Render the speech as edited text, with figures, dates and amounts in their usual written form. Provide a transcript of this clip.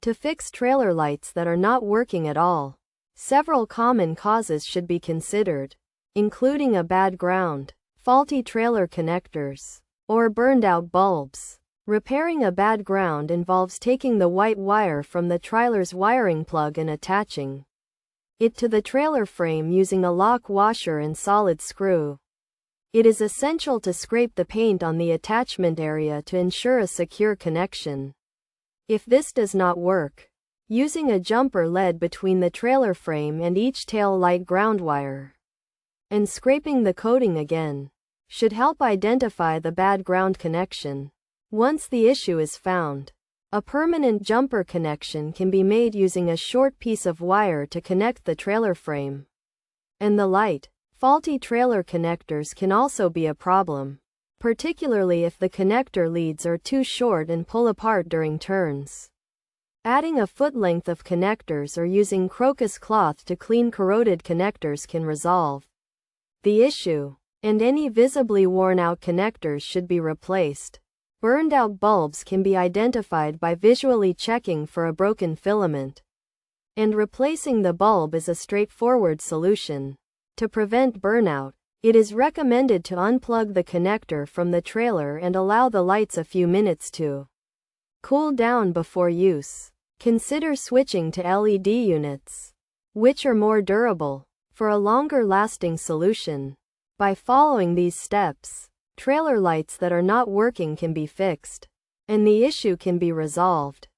To fix trailer lights that are not working at all, several common causes should be considered, including a bad ground, faulty trailer connectors, or burned-out bulbs. Repairing a bad ground involves taking the white wire from the trailer's wiring plug and attaching it to the trailer frame using a lock washer and solid screw. It is essential to scrape the paint on the attachment area to ensure a secure connection. If this does not work, using a jumper lead between the trailer frame and each tail light ground wire and scraping the coating again should help identify the bad ground connection. Once the issue is found, a permanent jumper connection can be made using a short piece of wire to connect the trailer frame and the light. Faulty trailer connectors can also be a problem, particularly if the connector leads are too short and pull apart during turns. Adding a foot length of connectors or using crocus cloth to clean corroded connectors can resolve the issue, and any visibly worn out connectors should be replaced. Burned-out bulbs can be identified by visually checking for a broken filament, and replacing the bulb is a straightforward solution. To prevent burnout, it is recommended to unplug the connector from the trailer and allow the lights a few minutes to cool down before use. Consider switching to LED units, which are more durable, for a longer-lasting solution. By following these steps, trailer lights that are not working can be fixed, and the issue can be resolved.